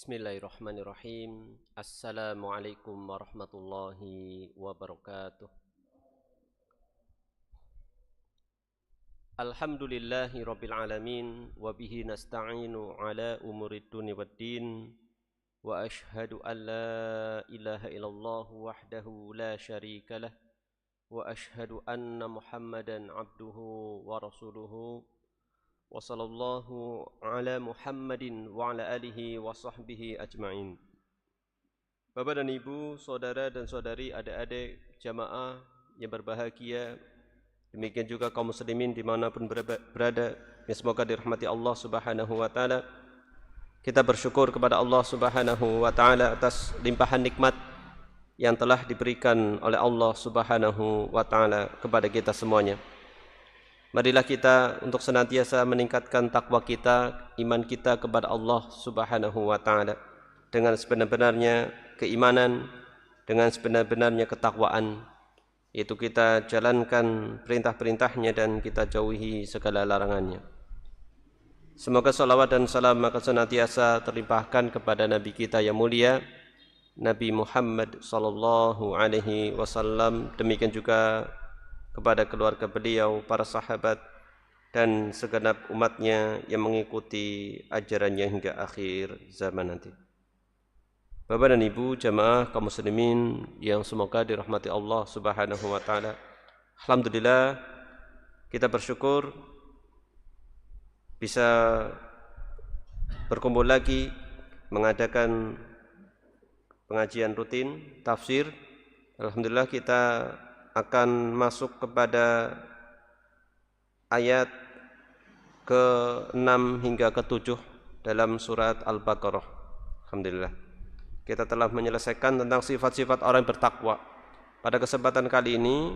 Bismillahirrahmanirrahim. Assalamualaikum warahmatullahi wabarakatuh. Alhamdulillahi rabbil alamin. Wabihi nasta'inu ala umurid dunia waddin. Wa ashhadu an la ilaha illallah wahdahu la syarika lah. Wa ashhadu anna muhammadan abduhu wa rasuluhu. Wa sallallahu ala Muhammadin wa ala alihi wa sahbihi ajma'in. Bapak dan Ibu, saudara dan saudari, adik-adik jamaah yang berbahagia, demikian juga kaum muslimin dimanapun berada, yang semoga dirahmati Allah subhanahu wa ta'ala. Kita bersyukur kepada Allah subhanahu wa ta'ala atas limpahan nikmat yang telah diberikan oleh Allah subhanahu wa ta'ala kepada kita semuanya. Marilah kita untuk senantiasa meningkatkan takwa kita, iman kita kepada Allah subhanahu wa ta'ala dengan sebenar-benarnya keimanan, dengan sebenar-benarnya ketakwaan, yaitu kita jalankan perintah-perintahnya dan kita jauhi segala larangannya. Semoga salawat dan salam akan senantiasa terlimpahkan kepada Nabi kita yang mulia, Nabi Muhammad sallallahu alaihi wasallam, demikian juga kepada keluarga beliau, para sahabat, dan segenap umatnya yang mengikuti ajarannya hingga akhir zaman nanti. Bapak dan Ibu jamaah kaum muslimin yang semoga dirahmati Allah subhanahu wa ta'ala, alhamdulillah kita bersyukur bisa berkumpul lagi mengadakan pengajian rutin tafsir. Alhamdulillah kita akan masuk kepada ayat ke-6 hingga ke-7 dalam surat Al-Baqarah. Alhamdulillah kita telah menyelesaikan tentang sifat-sifat orang yang bertakwa. Pada kesempatan kali ini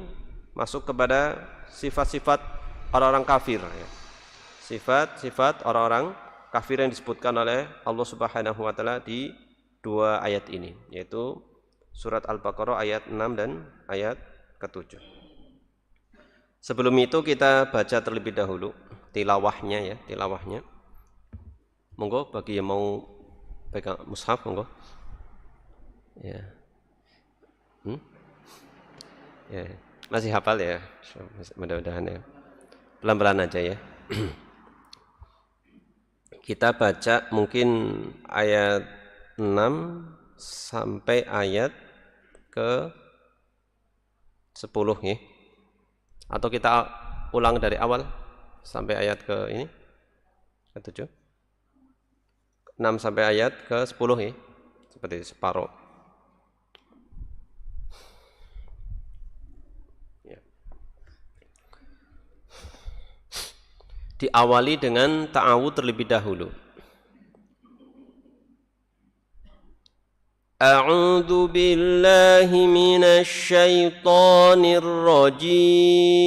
masuk kepada sifat-sifat orang-orang kafir, sifat-sifat orang-orang kafir yang disebutkan oleh Allah subhanahu wa ta'ala di dua ayat ini, yaitu surat Al-Baqarah ayat 6 dan ayat ke-7. Sebelum itu kita baca terlebih dahulu tilawahnya, tilawahnya. Monggo bagi yang mau pegang mushaf, monggo. Ya. Ya, masih hafal ya? Mudah-mudahan ya. Pelan-pelan aja ya. Kita baca mungkin ayat 6 sampai ayat ke 10 ya. Atau kita ulang dari awal sampai ayat ke ini ke 7. 6 sampai ayat ke 10 ya. Seperti separuh. Ya. Diawali dengan ta'awudz terlebih dahulu. أعوذ بالله من الشيطان الرجيم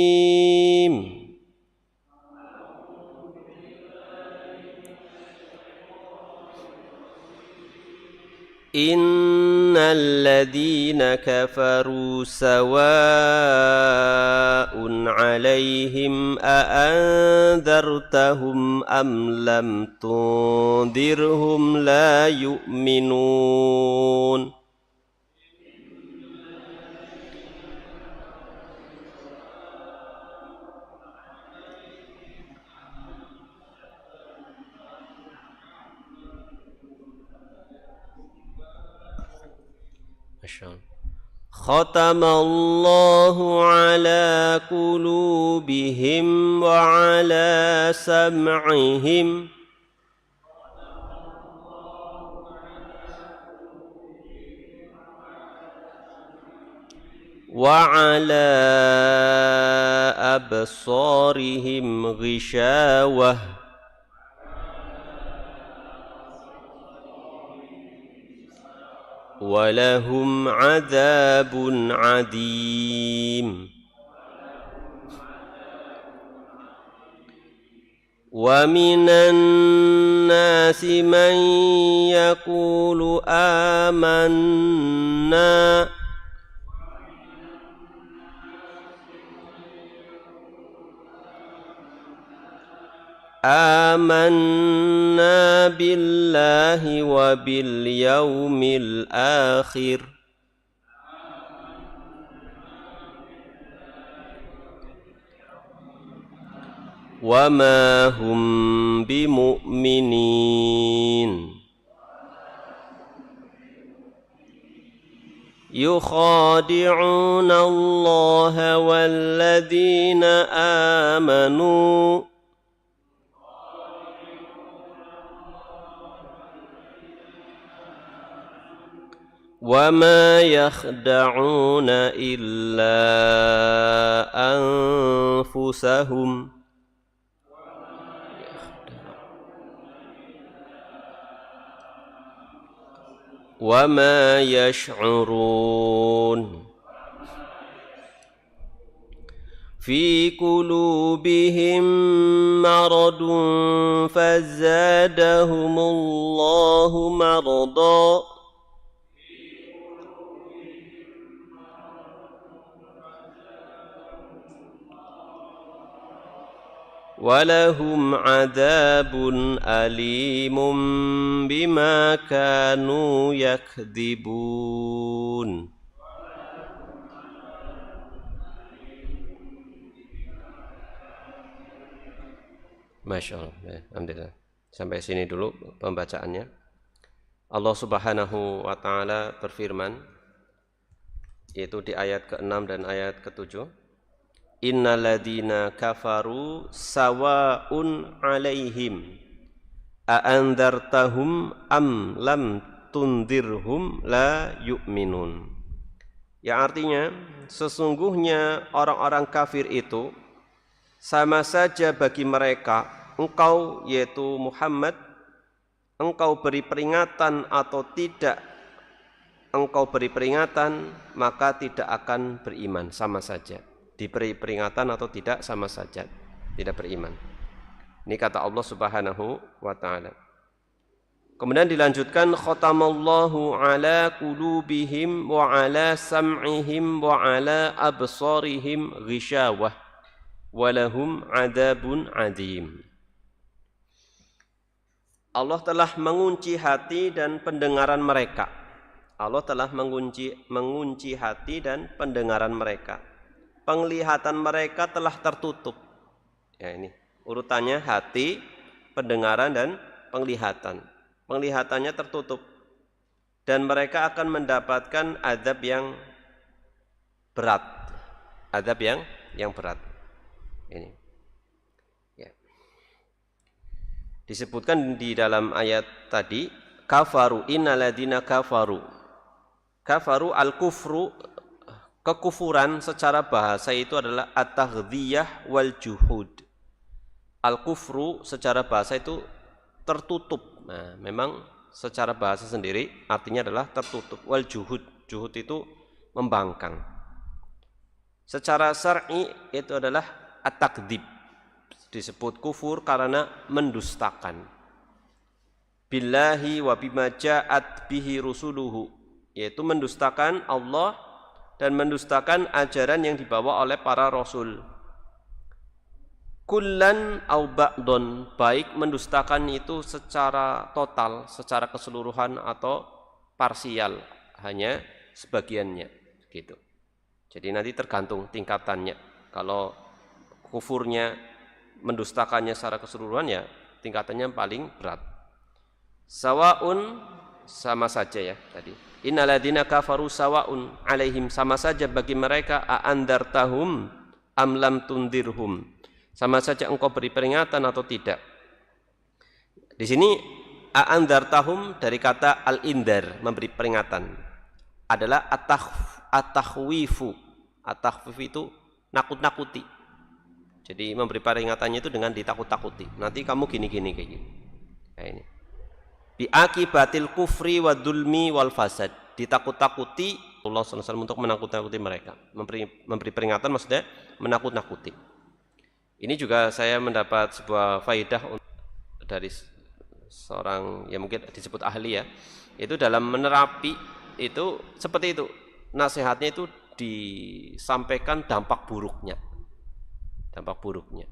إن الذين كفروا سواء عليهم أأنذرتهم أم لم تنذرهم لا يؤمنون ختم الله على قلوبهم وعلى سمعهم وعلى أبصارهم غشاوة ولهم عذاب عظيم ومن الناس من يقول آمنا آمنا بالله وباليوم الآخر وما هم بمؤمنين يخادعون الله والذين آمنوا وما يخدعون إلا أنفسهم وما يشعرون في قلوبهم مرض فزادهم الله مرضا ولهم عذاب أليم بما كانوا يكذبون. Masya Allah, alhamdulillah. Sampai sini dulu pembacaannya. Allah Subhanahu wa Ta'ala berfirman, yaitu di ayat ke-6 dan ayat ke-7. Innalladzina kafaru sawa'un 'alaihim a'andzartahum am lam tundirhum la yu'minun. Yang artinya sesungguhnya orang-orang kafir itu sama saja bagi mereka, engkau yaitu Muhammad, engkau beri peringatan atau tidak engkau beri peringatan, maka tidak akan beriman, sama saja. Diberi peringatan atau tidak sama saja, tidak beriman. Ini kata Allah Subhanahu wa Ta'ala. Kemudian dilanjutkan, khatamallahu ala qulubihim wa ala sam'ihim wa ala absarihim ghishawah walahum adabun adim. Allah telah mengunci hati dan pendengaran mereka. Allah telah mengunci hati dan pendengaran mereka. Penglihatan mereka telah tertutup. Ya, ini urutannya: hati, pendengaran, dan penglihatan. Penglihatannya tertutup dan mereka akan mendapatkan azab yang berat. Azab yang berat. Ini. Ya. Disebutkan di dalam ayat tadi, kafaru innalladzina kafaru. Kafaru al-kufru, kekufuran secara bahasa itu adalah at-taghdhiyah wal juhud. Al-kufru secara bahasa itu tertutup. Nah, memang secara bahasa sendiri artinya adalah tertutup. Wal juhud, juhud itu membangkang. Secara syar'i itu adalah at-takdzib. Disebut kufur karena mendustakan. Billahi wa bima ja'at bihi rusuluhu, yaitu mendustakan Allah dan mendustakan ajaran yang dibawa oleh para rasul. Kullan au ba'don, baik mendustakan itu secara total, secara keseluruhan, atau parsial, hanya sebagiannya, gitu. Jadi nanti tergantung tingkatannya. Kalau kufurnya, mendustakannya secara keseluruhan, ya tingkatannya paling berat. Sawaun, sama saja ya tadi. Innalladzina kafaru sawaun alaihim, sama saja bagi mereka, a'andartahum am lam tundirhum, sama saja engkau beri peringatan atau tidak. Di sini a'andartahum dari kata al-indar, memberi peringatan, adalah at-takhwifu. At-takhwif itu nakut-nakuti. Jadi memberi peringatannya itu dengan ditakut-takuti. Nanti kamu gini-gini kayak gini. Nah, ini. Bi akibatil kufri wa dzulmi wal fasad, ditakut-takuti Allah SAW untuk menakut-nakuti mereka. Memberi peringatan maksudnya menakut-nakuti. Ini juga saya mendapat sebuah faidah dari seorang yang mungkin disebut ahli ya. Itu dalam menerapi itu seperti itu. Nasihatnya itu disampaikan dampak buruknya. Dampak buruknya.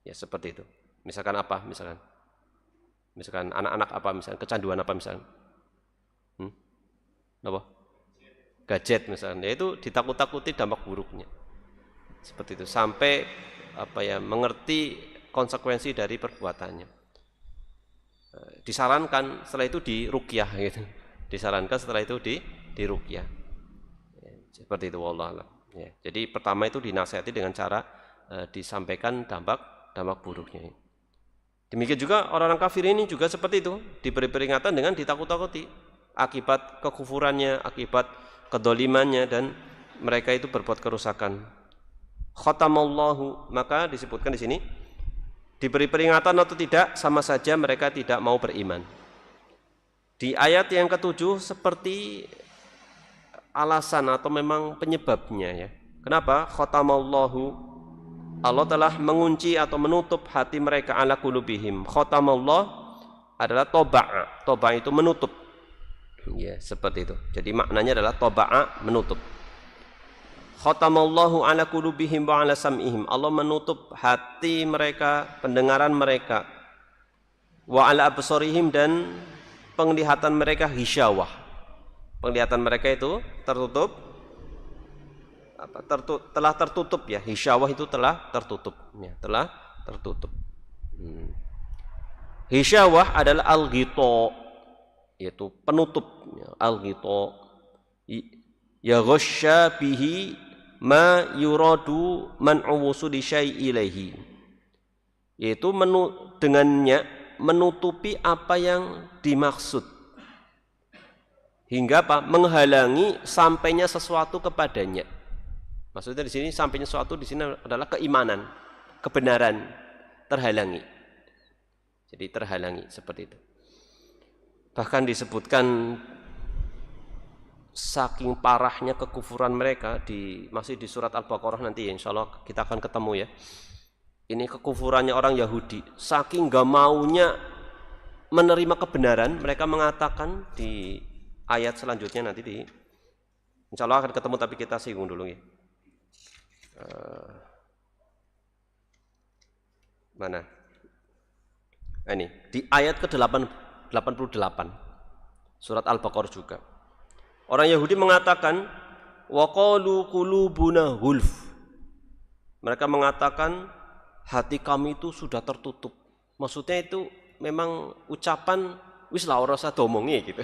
Ya seperti itu. Misalkan apa? Misalkan anak-anak apa? Misalkan kecanduan apa? Misalkan apa? Gadget misalkan. Ya itu ditakut-takuti dampak buruknya. Seperti itu sampai mengerti konsekuensi dari perbuatannya. Disarankan setelah itu diruqyah gitu. Disarankan setelah itu diruqyah. Ya, seperti itu wallah. Ya, jadi pertama itu dinasihati dengan cara disampaikan dampak buruknya. Demikian juga orang-orang kafir ini juga seperti itu, diberi peringatan dengan ditakut-takuti akibat kekufurannya, akibat kedolimannya, dan mereka itu berbuat kerusakan. Khatamallahu, maka disebutkan di sini diberi peringatan atau tidak sama saja mereka tidak mau beriman. Di ayat yang ke-7 seperti alasan atau memang penyebabnya ya. Kenapa? Khatamallahu, Allah telah mengunci atau menutup hati mereka ala qulubihim. Khatamallah adalah toba'a. Toba'a itu menutup. Ya, seperti itu. Jadi maknanya adalah toba'a, menutup. Khatamallahu ala qulubihim wa ala sam'ihim. Allah menutup hati mereka, pendengaran mereka. Wa ala absarihim, dan penglihatan mereka hisyawah. Penglihatan mereka itu tertutup. Telah tertutup ya. Hisyawah itu telah tertutup. Ya, telah tertutup. Hisyawah adalah al-ghita, yaitu penutup. Al-ghita. Ya ghasya bihi ma yuradu man'u wusuli syai'i ilaihi, yaitu dengannya menutupi apa yang dimaksud hingga menghalangi sampainya sesuatu kepadanya. Maksudnya di sini sampainya sesuatu di sini adalah keimanan, kebenaran terhalangi. Jadi terhalangi seperti itu. Bahkan disebutkan saking parahnya kekufuran mereka masih di surat Al-Baqarah nanti ya, insyaallah kita akan ketemu ya. Ini kekufurannya orang Yahudi, saking gak maunya menerima kebenaran, mereka mengatakan di ayat selanjutnya nanti insyaallah akan ketemu, tapi kita singgung dulu ya. Mana? Ini di ayat ke-88 surat Al-Baqarah juga. Orang Yahudi mengatakan wa qalu qulubuna ghulf. Mereka mengatakan hati kami itu sudah tertutup. Maksudnya itu memang ucapan wis lah ora usah diomongi gitu.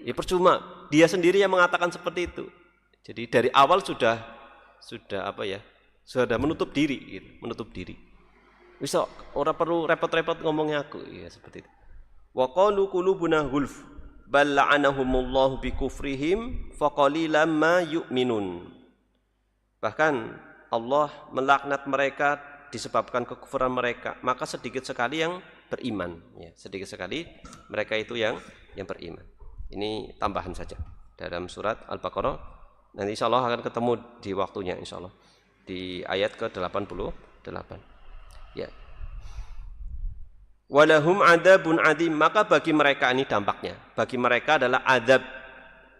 Ya percuma, dia sendiri yang mengatakan seperti itu. Jadi dari awal sudah menutup diri gitu, menutup diri. Wis ora perlu repot-repot ngomongnya aku, ya seperti itu. Wa qalu qulubuna ghulf bal la'anahumullahu bikufrihim faqalilan ma yu'minun. Bahkan Allah melaknat mereka disebabkan kekufuran mereka, maka sedikit sekali yang beriman ya, sedikit sekali mereka itu yang beriman. Ini tambahan saja dalam surat Al-Baqarah. Nanti insyaallah akan ketemu di waktunya insyaallah di ayat ke-88 ya. Walahum adzabun adim, maka bagi mereka ini dampaknya, bagi mereka adalah adzab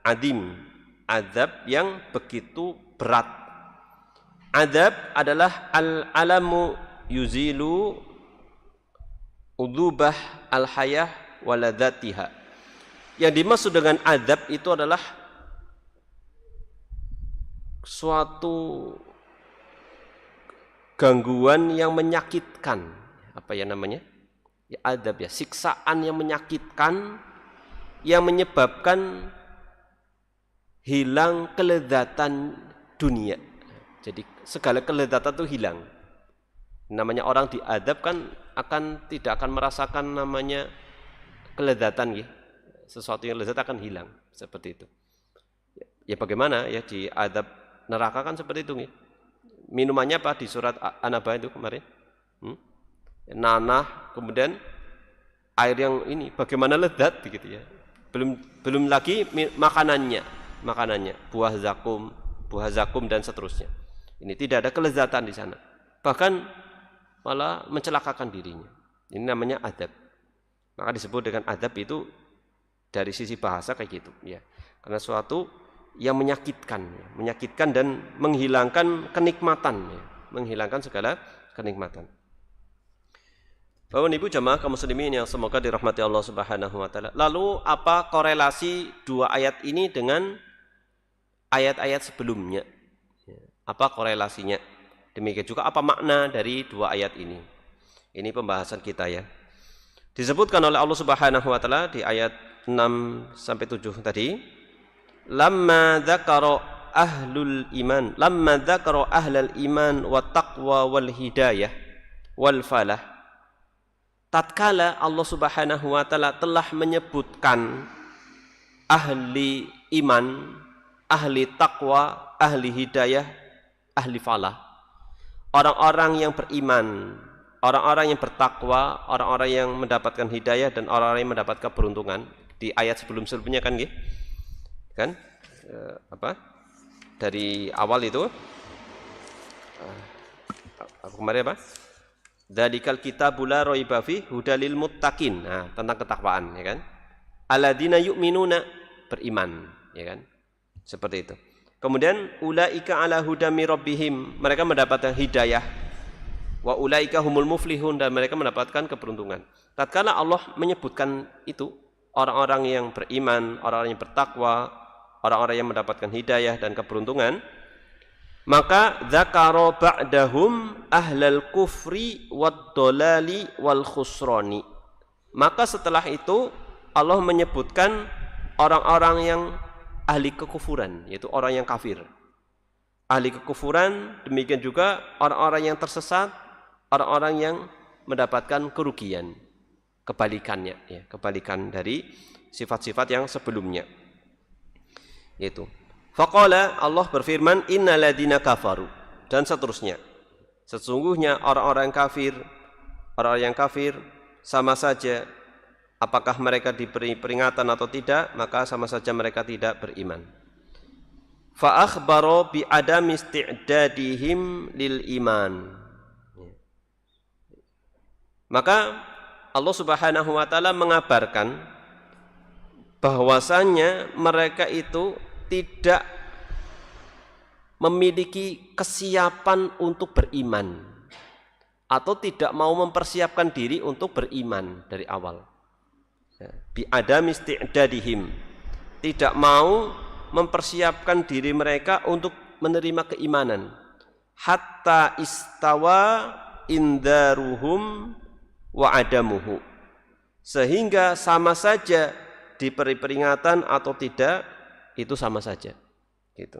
adim, adzab yang begitu berat. Adzab adalah al-alamu yuzilu udubah al-hayah waladatiha. Yang dimaksud dengan adzab itu adalah suatu gangguan yang menyakitkan, apa ya namanya? Ya, adzab ya, siksaan yang menyakitkan yang menyebabkan hilang kelezatan dunia. Jadi segala kelezatan itu hilang. Namanya orang diadzab kan tidak akan merasakan namanya kelezatan ya. Sesuatu yang lezat akan hilang seperti itu. Ya bagaimana ya di adzab neraka kan seperti itu ya. Minumannya apa di surat An-Naba itu kemarin? Nanah, kemudian air yang ini bagaimana lezat begitu ya. Belum lagi makanannya, buah zakum dan seterusnya. Ini tidak ada kelezatan di sana. Bahkan malah mencelakakan dirinya. Ini namanya adzab. Maka disebut dengan adzab itu dari sisi bahasa kayak gitu ya. Karena suatu yang menyakitkan dan menghilangkan kenikmatan ya. Menghilangkan segala kenikmatan. Bapak Ibu jamaah kaum muslimin yang semoga dirahmati Allah Subhanahu wa taala. Lalu apa korelasi dua ayat ini dengan ayat-ayat sebelumnya? Apa korelasinya? Demikian juga apa makna dari dua ayat ini? Ini pembahasan kita ya. Disebutkan oleh Allah Subhanahu wa taala di ayat 6 sampai 7 tadi, lamma dzakara ahlul iman, lamma dzakara ahlal iman wa taqwa wal hidayah wal falah. Tatkala Allah Subhanahu wa taala telah menyebutkan ahli iman, ahli taqwa, ahli hidayah, ahli falah, orang-orang yang beriman, orang-orang yang bertakwa, orang-orang yang mendapatkan hidayah dan orang-orang yang mendapat keberuntungan. Di ayat sebelum-sebelumnya kan nggih? Kan? Dari awal itu kemarin apa? Dzalikal kitabul la raiba fihi hudalil muttaqin. Nah, tentang ketakwaan ya kan? Alladzina yu'minuna, beriman, ya kan? Seperti itu. Kemudian ulaika ala hudami rabbihim, mereka mendapatkan hidayah. Wa ulaika humul muflihun, dan mereka mendapatkan keberuntungan. Tatkala Allah menyebutkan itu, orang-orang yang beriman, orang-orang yang bertakwa, orang-orang yang mendapatkan hidayah dan keberuntungan, maka dzakara ba'dahum ahlal kufri wad dolali wal khusrani. Maka setelah itu Allah menyebutkan orang-orang yang ahli kekufuran, yaitu orang yang kafir. Ahli kekufuran, demikian juga orang-orang yang tersesat, orang-orang yang mendapatkan kerugian, kebalikannya ya, kebalikan dari sifat-sifat yang sebelumnya. Yaitu faqala, Allah berfirman, innal ladzina kafaru, dan seterusnya. Sesungguhnya orang-orang kafir, orang-orang yang kafir sama saja apakah mereka diberi peringatan atau tidak, maka sama saja mereka tidak beriman. Fa akhbara bi adami isti'dadihim lil iman. Maka Allah Subhanahu wa taala mengabarkan bahwasannya mereka itu tidak memiliki kesiapan untuk beriman atau tidak mau mempersiapkan diri untuk beriman dari awal. Bi adami isti'dadihim, tidak mau mempersiapkan diri mereka untuk menerima keimanan. Hatta istawa indaruhum wa adamuhu, sehingga sama saja diberi peringatan atau tidak, itu sama saja gitu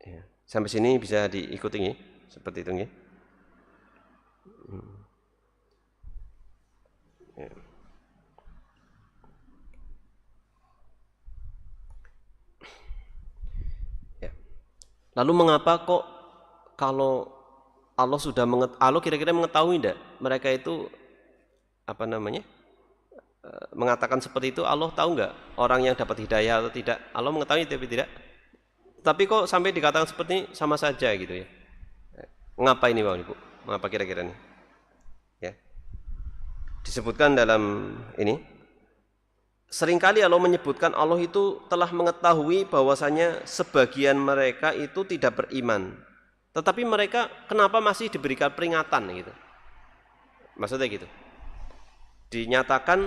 ya. Sampai sini bisa diikuti nih, seperti itu nih ya. Ya. Lalu mengapa kok kalau Allah sudah Allah kira-kira mengetahui tidak mereka itu apa namanya mengatakan seperti itu? Allah tahu enggak orang yang dapat hidayah atau tidak? Allah mengetahui tapi tidak. Tapi kok sampai dikatakan seperti ini sama saja gitu ya. Mengapa ini Bapak Ibu? Mengapa kira-kira ini? Ya. Disebutkan dalam ini, seringkali Allah menyebutkan Allah itu telah mengetahui bahwasanya sebagian mereka itu tidak beriman. Tetapi mereka kenapa masih diberikan peringatan gitu? Maksudnya gitu. Dinyatakan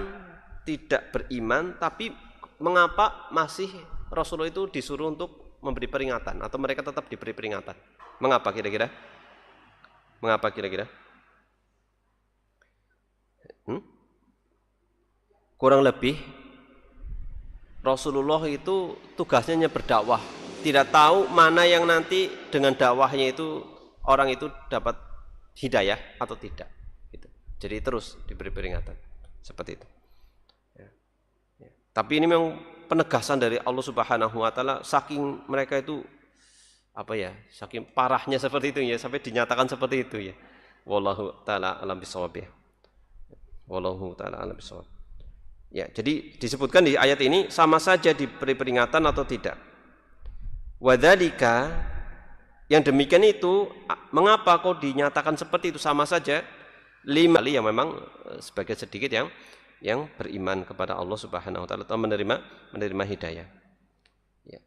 tidak beriman, tapi mengapa masih Rasulullah itu disuruh untuk memberi peringatan atau mereka tetap diberi peringatan? Mengapa kira-kira? Mengapa kira-kira? Kurang lebih Rasulullah itu tugasnya hanya berdakwah, tidak tahu mana yang nanti dengan dakwahnya itu orang itu dapat hidayah atau tidak gitu. Jadi terus diberi peringatan seperti itu ya. Ya. Tapi ini memang penegasan dari Allah Subhanahu wa taala, saking mereka itu apa ya, saking parahnya seperti itu ya, sampai dinyatakan seperti itu ya. Wallahu taala alam bisawab ya. Wallahu taala alam bisawab. Ya, jadi disebutkan di ayat ini sama saja diberi peringatan atau tidak. Wadzalika, yang demikian itu mengapa kok dinyatakan seperti itu sama saja? 5 kali yang memang sebagai sedikit yang beriman kepada Allah Subhanahu wa taala atau menerima hidayah. Ya.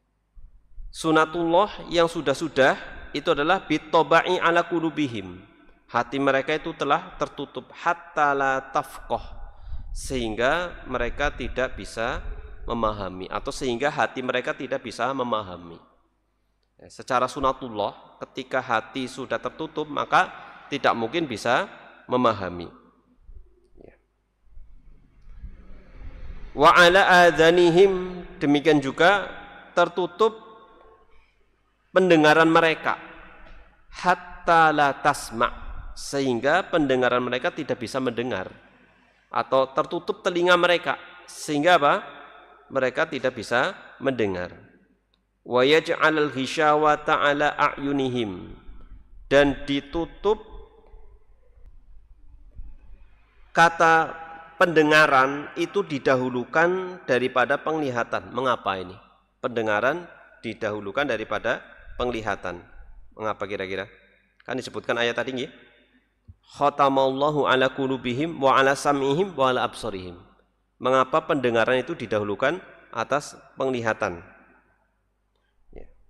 Sunatullah yang sudah-sudah itu adalah bitobai ala qulubihim, Hati mereka itu telah tertutup hatta la tafqah, sehingga mereka tidak bisa memahami, atau sehingga hati mereka tidak bisa memahami. Secara sunatullah, ketika hati sudah tertutup maka tidak mungkin bisa memahami. Wa ala adhanihim, demikian juga tertutup pendengaran mereka hatta la tasma', sehingga pendengaran mereka tidak bisa mendengar, atau tertutup telinga mereka sehingga apa? Mereka tidak bisa mendengar. Wa yaj'alal ghishawata 'ala a'yunihim, dan ditutup kata pendengaran itu didahulukan daripada penglihatan. Mengapa ini? Pendengaran didahulukan daripada penglihatan. Mengapa kira-kira? Kan disebutkan ayat tadi nggih. Khatamallahu ala qulubihim wa ala sam'ihim wa ala absarihim. Mengapa pendengaran itu didahulukan atas penglihatan?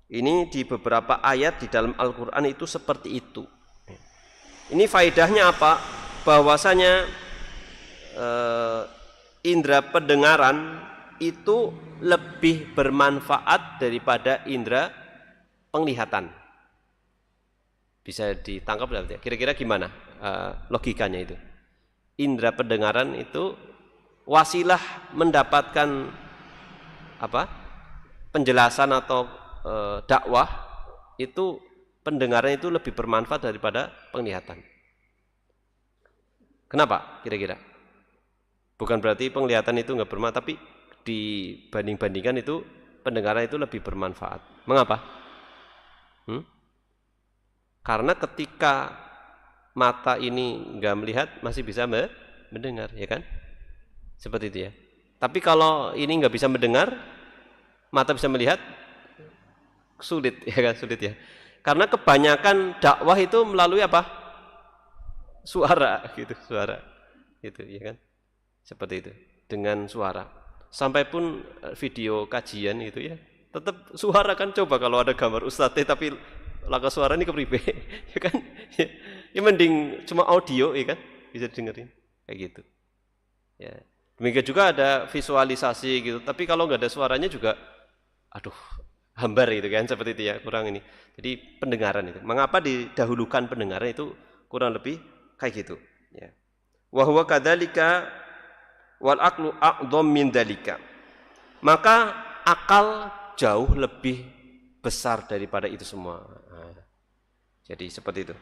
Ini di beberapa ayat di dalam Al-Quran itu seperti itu. Ini faedahnya apa? Bahwasanya indera pendengaran itu lebih bermanfaat daripada indera penglihatan. Bisa ditangkap berarti? Kira-kira gimana logikanya itu? Indera pendengaran itu wasilah mendapatkan apa? Penjelasan atau dakwah, itu pendengaran itu lebih bermanfaat daripada penglihatan. Kenapa kira-kira? Bukan berarti penglihatan itu nggak bermanfaat, tapi dibanding-bandingkan itu pendengaran itu lebih bermanfaat. Mengapa? Karena ketika mata ini nggak melihat masih bisa mendengar, ya kan? Seperti itu ya. Tapi kalau ini nggak bisa mendengar, mata bisa melihat, sulit ya kan, sulit ya. Karena kebanyakan dakwah itu melalui apa? Suara gitu, suara. Gitu ya kan? Seperti itu, dengan suara. Sampai pun video kajian gitu ya, tetap suara kan. Coba kalau ada gambar ustadz tapi laka suara ini kepribe, ya kan? Ya mending cuma audio ya kan, bisa dengerin kayak gitu. Ya. Demikian juga ada visualisasi gitu, tapi kalau nggak ada suaranya juga, aduh, hambar gitu kan, seperti itu ya, kurang ini. Jadi pendengaran itu, mengapa didahulukan pendengaran itu kurang lebih kayak gitu. Ya. Wa huwa kadzalika wal aqlu a'dham min dzalika. Maka akal jauh lebih besar daripada itu semua. Nah, jadi seperti itu.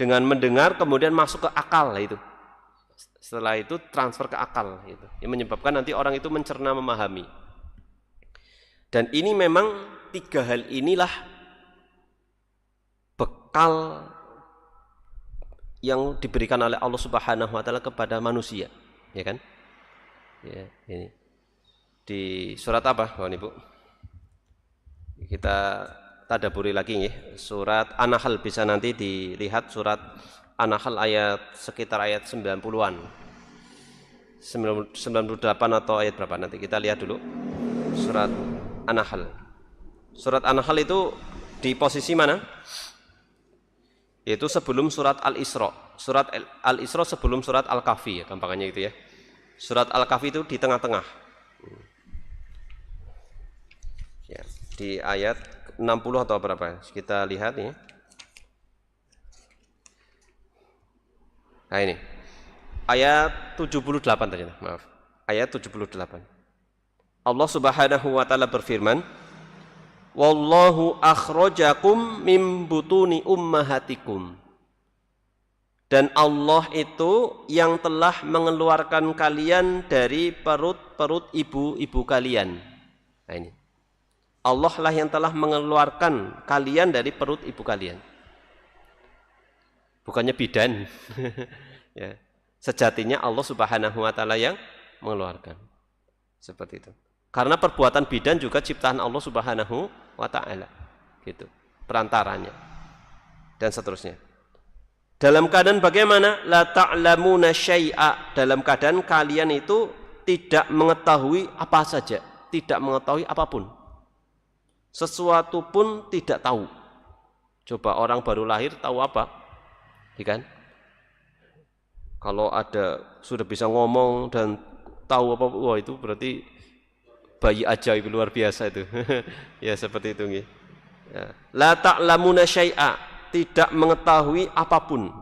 Dengan mendengar kemudian masuk ke akal itu. Setelah itu transfer ke akal itu. Yang menyebabkan nanti orang itu mencerna, memahami. Dan ini memang tiga hal inilah bekal yang diberikan oleh Allah Subhanahu wa taala kepada manusia, ya kan? Ya, ini. Di surat apa, Bapak Ibu? Kita tadaburi lagi nih, surat An-Nahl, bisa nanti dilihat surat An-Nahl sekitar ayat 90-an. 98 atau ayat berapa nanti kita lihat dulu. Surat An-Nahl. Surat An-Nahl itu di posisi mana? Yaitu sebelum surat Al-Isra. Surat Al-Isra sebelum surat Al-Kahfi ya, gampangannya itu ya. Surat Al-Kahfi itu di tengah-tengah. Ya, di ayat 60 atau berapa? Kita lihat nih. Nah ini. Ayat 78 tadi, maaf. Ayat 78. Allah Subhanahu wa taala berfirman, "Wallahu akhrajakum mim butuni ummahatikum." Dan Allah itu yang telah mengeluarkan kalian dari perut-perut ibu-ibu kalian. Nah ini. Allah lah yang telah mengeluarkan kalian dari perut ibu kalian. Bukannya bidan. Ya. Sejatinya Allah Subhanahu wa taala yang mengeluarkan. Seperti itu. Karena perbuatan bidan juga ciptaan Allah Subhanahu wa taala. Gitu. Perantaranya. Dan seterusnya. Dalam keadaan bagaimana? La ta'lamuna syai'a. Dalam keadaan kalian itu tidak mengetahui apa saja, tidak mengetahui apapun. Sesuatu pun tidak tahu. Coba orang baru lahir tahu apa? Ya kan? Kalau ada sudah bisa ngomong dan tahu apa, wah itu berarti bayi ajaib luar biasa itu. Ya seperti itu nggih. Ya. La ta'lamuna syai'a, tidak mengetahui apapun.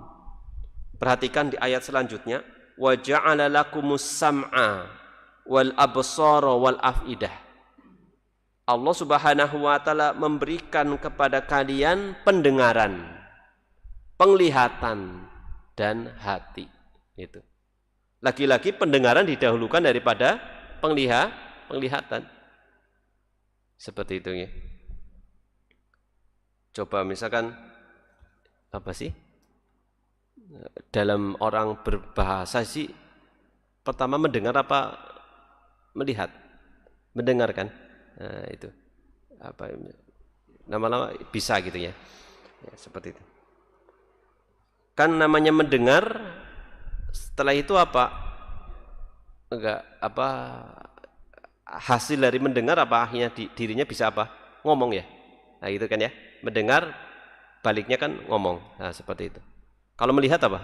Perhatikan di ayat selanjutnya, wa ja'ala lakumus sam'a wal absara wal afidah. Allah Subhanahu wa taala memberikan kepada kalian pendengaran, penglihatan dan hati. Itu. Lagi-lagi pendengaran didahulukan daripada penglihatan. Seperti itu ya. Coba misalkan apa sih? Dalam orang berbahasa sih pertama mendengar apa melihat? Mendengarkan. Nah, itu. Apa lama-lama bisa gitu ya. Ya, seperti itu. Kan namanya mendengar, setelah itu apa? Enggak apa hasil dari mendengar apa akhirnya dirinya bisa apa? Ngomong ya. Nah, gitu kan ya. Mendengar baliknya kan ngomong. Nah, seperti itu. Kalau melihat apa?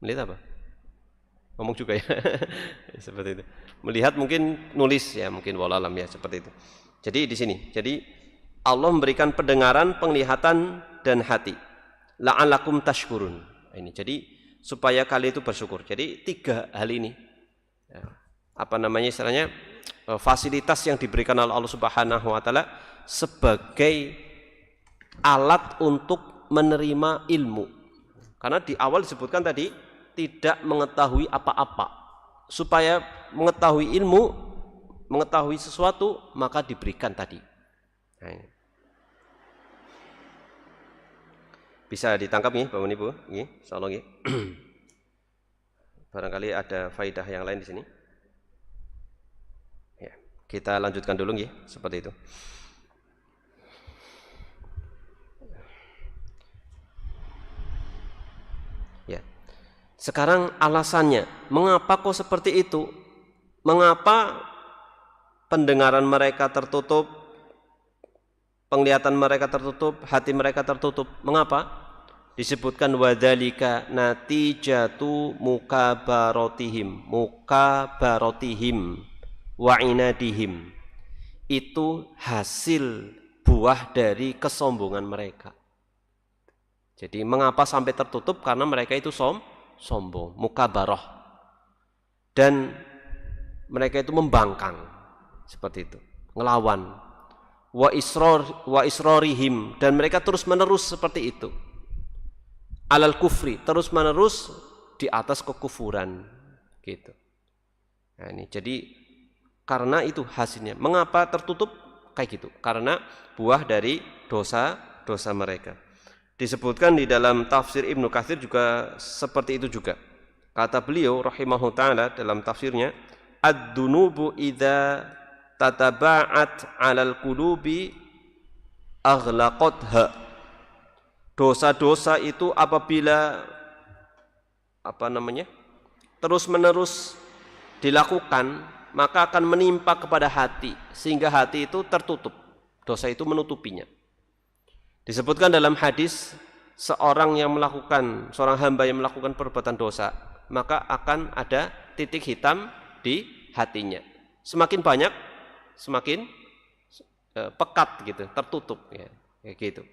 Melihat apa? Ngomong juga ya. Seperti itu. Melihat mungkin nulis ya, mungkin wallahualam ya, seperti itu. Jadi di sini. Jadi Allah memberikan pendengaran, penglihatan dan hati. La'alakum tashkurun. Ini. Jadi supaya kalian itu bersyukur. Jadi 3 hal ini. Ya, apa namanya istilahnya? Fasilitas yang diberikan oleh Allah Subhanahu wa taala sebagai alat untuk menerima ilmu. Karena di awal disebutkan tadi tidak mengetahui apa-apa. Supaya mengetahui ilmu, mengetahui sesuatu, maka diberikan tadi. Nah, ini. Bisa ditangkap nih Bapak Ibu, nggih, insyaallah nggih. Barangkali ada faidah yang lain di sini. Ya, kita lanjutkan dulu nggih, seperti itu. Ya. Sekarang alasannya, mengapa kok seperti itu? Mengapa pendengaran mereka tertutup, penglihatan mereka tertutup, hati mereka tertutup? Mengapa? Disebutkan wadzalika natijatu mukabaratihim wa inadihim. Itu hasil buah dari kesombongan mereka. Jadi mengapa sampai tertutup? Karena mereka itu sombong, mukabarah. Dan mereka itu membangkang. Seperti itu, ngelawan. Wa israrihim, dan mereka terus-menerus seperti itu. Alal kufri, terus-menerus di atas kekufuran. Gitu. Nah, ini jadi karena itu hasilnya. Mengapa tertutup? Kayak gitu. Karena buah dari dosa mereka. Disebutkan di dalam tafsir Ibnu Katsir juga seperti itu juga. Kata beliau rahimahu ta'ala dalam tafsirnya, ad-dunubu idza tataba'at 'alal qulubi aghlaqatha. Dosa-dosa itu apabila terus-menerus dilakukan, maka akan menimpa kepada hati sehingga hati itu tertutup. Dosa itu menutupinya. Disebutkan dalam hadis, seorang hamba yang melakukan perbuatan dosa, maka akan ada titik hitam di hatinya. Semakin banyak, semakin pekat gitu, tertutup ya, kayak gitu.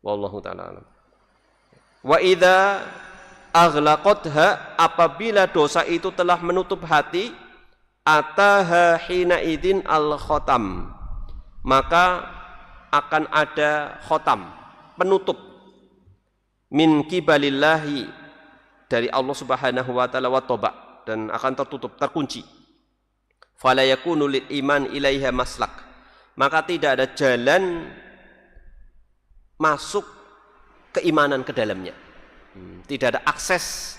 Wallahu ta'ala alam. Wa idza aghlaqatha, apabila dosa itu telah menutup hati, ataha hina idzin al khotam, maka akan ada khotam, penutup min kibalillahi, dari Allah Subhanahu wa taala, wa toba, dan akan tertutup, terkunci. Fala yakunu lil iman ilaiha maslak, maka tidak ada jalan masuk keimanan ke dalamnya. Tidak ada akses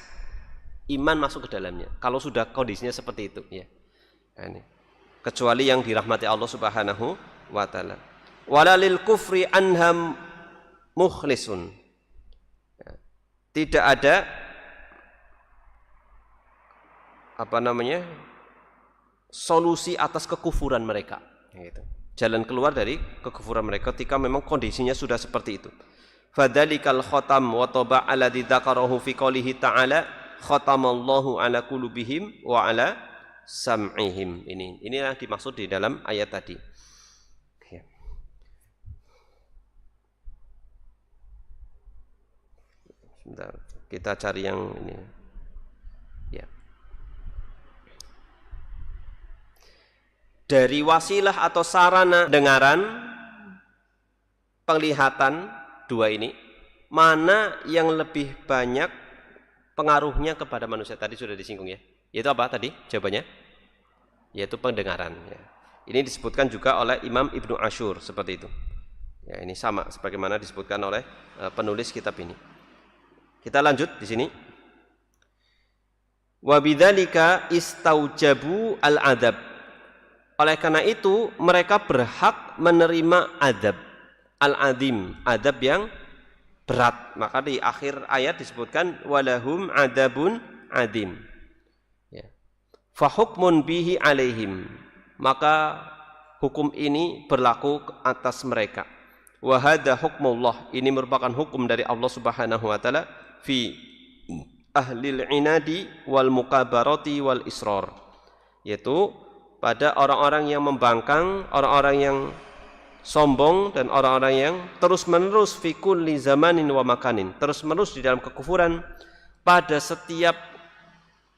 iman masuk ke dalamnya kalau sudah kondisinya seperti itu ya. Nah, ini. Kecuali yang dirahmati Allah Subhanahu wa taala. Walalil kufri anham mukhlisun. Tidak ada solusi atas kekufuran mereka. Jalan keluar dari kekufuran mereka ketika memang kondisinya sudah seperti itu. Fadzalikal khatam wa taba alladzi dzakarahu fi qoulihi ta'ala khatamallahu ala qulubihim wa ala sam'ihim. Inilah dimaksud di dalam ayat tadi. Ya. Sebentar, kita cari yang ini. Ya. Dari wasilah atau sarana dengaran, penglihatan, dua ini, mana yang lebih banyak pengaruhnya kepada manusia? Tadi sudah disinggung ya. Yaitu apa tadi jawabannya? Yaitu pendengaran. Ya. Ini disebutkan juga oleh Imam Ibnu Ashur seperti itu. Ya, ini sama sebagaimana disebutkan oleh penulis kitab ini. Kita lanjut di sini. Wa bidzalika istaujabu al-adab. Oleh karena itu mereka berhak menerima adab al-adim, adab yang berat. Maka di akhir ayat disebutkan walahum adabun adim. Ya. Fa hukmun bihi alaihim. Maka hukum ini berlaku atas mereka. Wa hadza hukmullah. Ini merupakan hukum dari Allah Subhanahu wa taala fi ahlil inadi wal mukabarati wal israr, yaitu pada orang-orang yang membangkang, orang-orang yang sombong, dan orang-orang yang terus-menerus fi kulli zamanin wa makanin, terus-menerus di dalam kekufuran pada setiap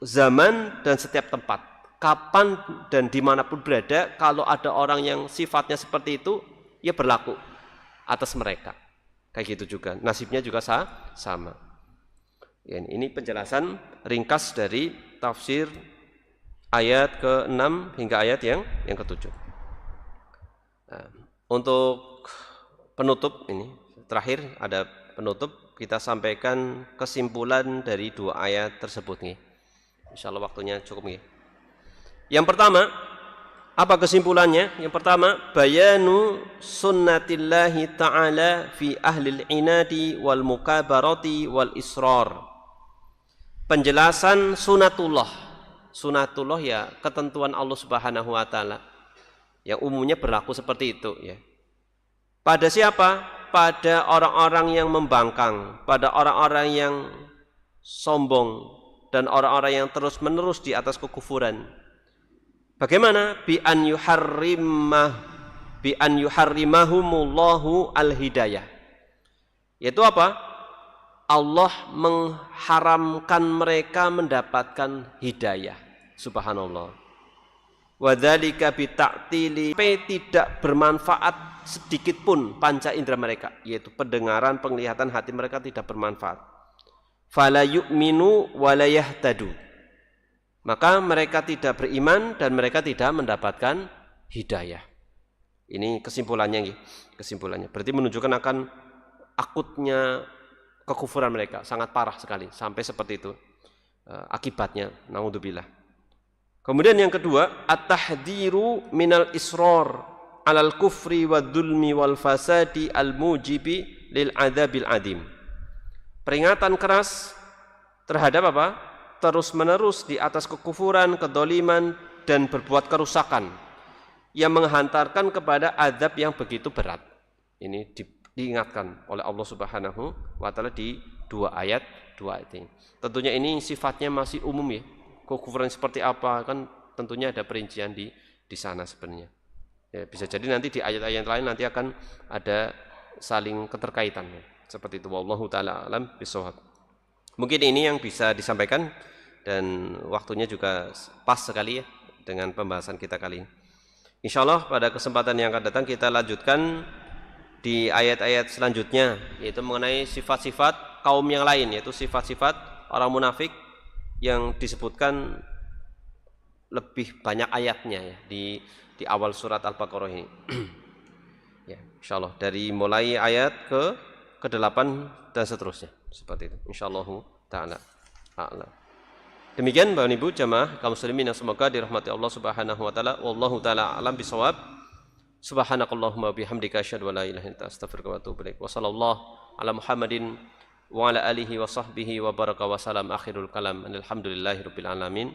zaman dan setiap tempat, kapan dan dimanapun berada. Kalau ada orang yang sifatnya seperti itu, ya berlaku atas mereka. Kayak gitu juga, nasibnya juga sama. Ya, ini penjelasan ringkas dari tafsir ayat ke-6 hingga ayat yang ke-7. Nah, untuk penutup ini, terakhir ada penutup, kita sampaikan kesimpulan dari dua ayat tersebut nih. Insyaallah waktunya cukup nih. Yang pertama, apa kesimpulannya? Yang pertama, bayanu sunnatillahi ta'ala fi ahlil inadi wal mukabarati wal israr. Penjelasan sunatullah. Sunatullah ya ketentuan Allah Subhanahu wa taala yang umumnya berlaku seperti itu ya. Pada siapa? Pada orang-orang yang membangkang, pada orang-orang yang sombong, dan orang-orang yang terus-menerus di atas kekufuran. Bagaimana? Bi an yuharrimahumullahu al-hidayah. Yaitu apa? Allah mengharamkan mereka mendapatkan hidayah. Subhanallah. Wa dzalika bi ta'tili, tidak bermanfaat sedikit pun panca indera mereka, yaitu pendengaran, penglihatan, hati mereka tidak bermanfaat. Fala yu'minu wa la yahtadu. Maka mereka tidak beriman dan mereka tidak mendapatkan hidayah. Ini kesimpulannya. Kesimpulannya berarti menunjukkan akan akutnya kekufuran mereka, sangat parah sekali sampai seperti itu akibatnya, naudzubillah. Kemudian yang kedua, at-tahdhiru minal israr alal kufri wad dzulmi wal fasadi al mujibi lil adzabil adim. Peringatan keras terhadap apa? Terus-menerus di atas kekufuran, kedoliman, dan berbuat kerusakan yang menghantarkan kepada azab yang begitu berat. Ini diingatkan oleh Allah Subhanahu wa taala di dua ayat ini. Tentunya ini sifatnya masih umum ya. Kekufuran seperti apa kan tentunya ada perincian di sana sebenarnya. Ya, bisa jadi nanti di ayat-ayat lain nanti akan ada saling keterkaitan ya. Seperti itu, wallahu taala alam bisawab. Mungkin ini yang bisa disampaikan dan waktunya juga pas sekali ya dengan pembahasan kita kali ini. Insyaallah pada kesempatan yang akan datang kita lanjutkan di ayat-ayat selanjutnya, yaitu mengenai sifat-sifat kaum yang lain, yaitu sifat-sifat orang munafik yang disebutkan lebih banyak ayatnya ya, di awal surat Al-Baqarah ini. Ya, insyaallah dari mulai ayat ke-8 dan seterusnya seperti itu. Insyaallah taala a'lam. Demikian Bapak Ibu jamaah kaum muslimin yang semoga dirahmati Allah Subhanahu wa taala. Wallahu taala alam bisawab. Subhanakallahumma bihamdika asyhadu an la ilaha illa anta astaghfiruka wa atubu ilaik. Wa sallallahu ala Muhammadin wa ala alihi wa sahbihi wa baraka wa salam. Akhirul kalam. Alhamdulillahirabbil alamin.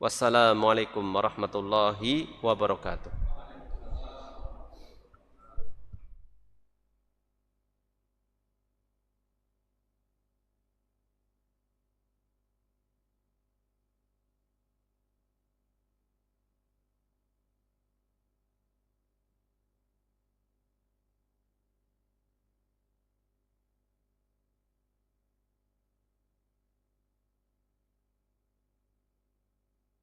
Wassalamualaikum warahmatullahi wabarakatuh.